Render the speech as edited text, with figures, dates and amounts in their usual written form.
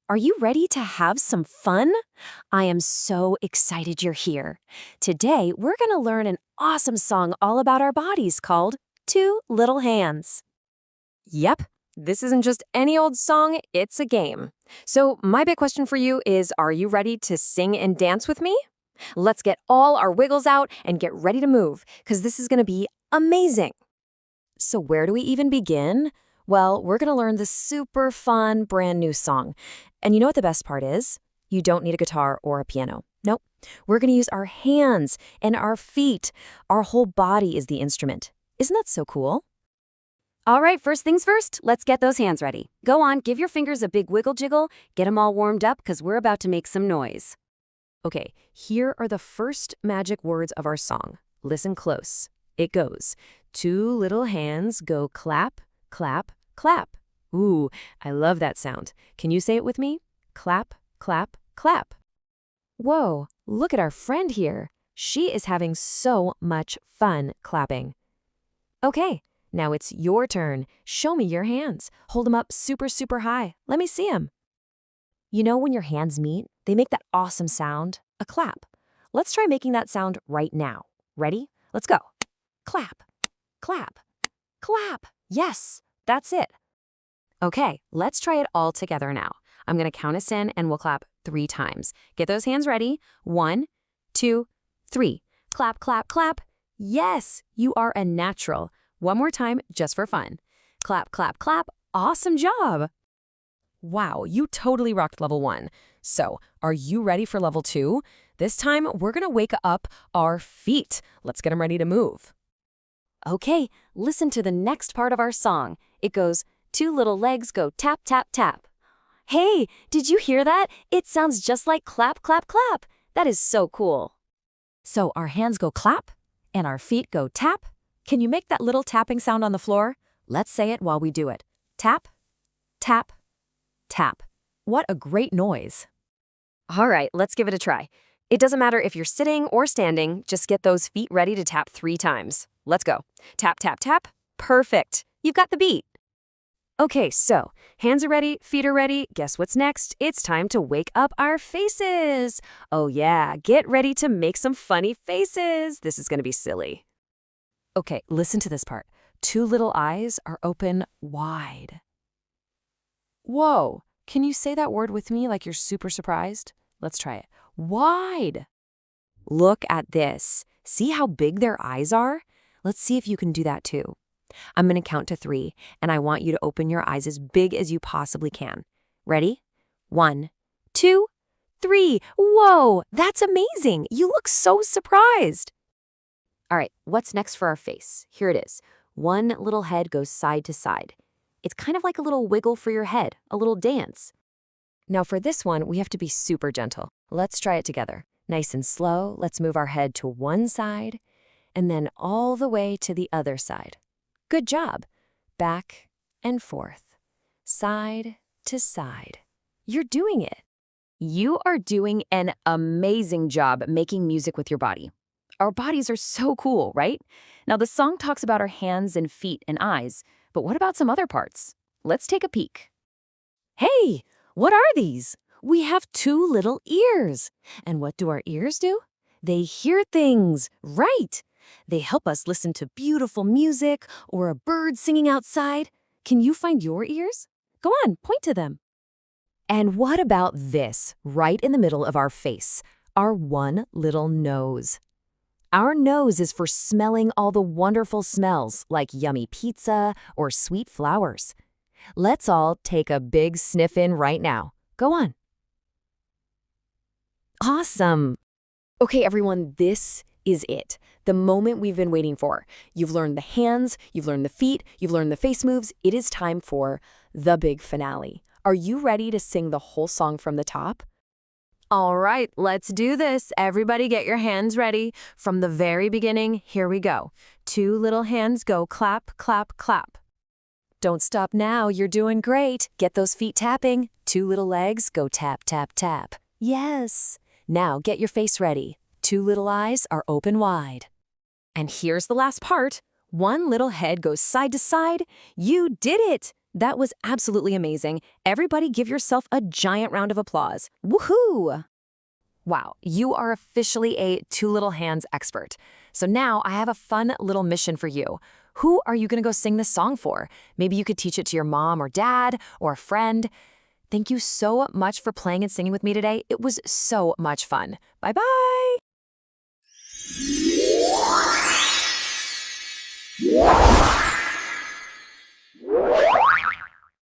Are you ready to have some fun? I am so excited you're here. Today, we're going to learn an awesome song all about our bodies called Two Little Hands. Yep, this isn't just any old song, it's a game. So my big question for you is, are you ready to sing and dance with me? Let's get all our wiggles out and get ready to move, because this is going to be amazing. So where do we even begin? Well, we're going to learn this super fun, brand new song. And you know what the best part is? You don't need a guitar or a piano. Nope. We're going to use our hands and our feet. Our whole body is the instrument. Isn't that so cool? All right, first things first, let's get those hands ready. Go on, give your fingers a big wiggle jiggle, get them all warmed up because we're about to make some noise. Okay, here are the first magic words of our song. Listen close. It goes, two little hands go clap, clap, clap. Ooh, I love that sound. Can you say it with me? Clap, clap, clap. Whoa, look at our friend here. She is having so much fun clapping. Okay, now it's your turn. Show me your hands. Hold them up super, super high. Let me see them. You know when your hands meet, they make that awesome sound, a clap. Let's try making that sound right now. Ready? Let's go. Clap, clap, clap. Yes, that's it. Okay, let's try it all together now. I'm going to count us in and we'll clap 3 times. Get those hands ready. 1, 2, 3. Clap, clap, clap. Yes, you are a natural. One more time, just for fun. Clap, clap, clap. Awesome job. Wow, you totally rocked level 1. So, are you ready for level 2? This time, we're going to wake up our feet. Let's get them ready to move. Okay, listen to the next part of our song. It goes, two little legs go tap, tap, tap. Hey, did you hear that? It sounds just like clap, clap, clap. That is so cool. So our hands go clap and our feet go tap. Can you make that little tapping sound on the floor? Let's say it while we do it. Tap, tap, tap. What a great noise. All right, let's give it a try. It doesn't matter if you're sitting or standing, just get those feet ready to tap 3 times. Let's go. Tap, tap, tap. Perfect. You've got the beat. Okay, so hands are ready, feet are ready. Guess what's next? It's time to wake up our faces. Oh yeah, get ready to make some funny faces. This is going to be silly. Okay, listen to this part. 2 little eyes are open wide. Whoa, can you say that word with me like you're super surprised? Let's try it. Wide. Look at this. See how big their eyes are? Let's see if you can do that too. I'm going to count to 3, and I want you to open your eyes as big as you possibly can. Ready? 1, 2, 3. Whoa, that's amazing. You look so surprised. All right, what's next for our face? Here it is. One little head goes side to side. It's kind of like a little wiggle for your head, a little dance. Now for this one, we have to be super gentle. Let's try it together. Nice and slow, let's move our head to one side, and then all the way to the other side. Good job. Back and forth, side to side. You're doing it. You are doing an amazing job making music with your body. Our bodies are so cool, right? Now the song talks about our hands and feet and eyes, but what about some other parts? Let's take a peek. Hey, what are these? We have 2 little ears. And what do our ears do? They hear things, right? They help us listen to beautiful music or a bird singing outside. Can you find your ears? Go on, point to them. And what about this, right in the middle of our face? Our one little nose. Our nose is for smelling all the wonderful smells like yummy pizza or sweet flowers. Let's all take a big sniff in right now. Go on. Awesome. Okay, everyone, this is it. The moment we've been waiting for. You've learned the hands, you've learned the feet, you've learned the face moves. It is time for the big finale. Are you ready to sing the whole song from the top? All right, let's do this. Everybody get your hands ready. From the very beginning, here we go. 2 little hands go clap, clap, clap. Don't stop now, you're doing great. Get those feet tapping. 2 little legs go tap, tap, tap. Yes. Now get your face ready. 2 little eyes are open wide. And here's the last part. 1 little head goes side to side. You did it. That was absolutely amazing. Everybody give yourself a giant round of applause. Woohoo! Wow, you are officially a Two Little Hands expert. So now I have a fun little mission for you. Who are you going to go sing this song for? Maybe you could teach it to your mom or dad or a friend. Thank you so much for playing and singing with me today. It was so much fun. Bye-bye!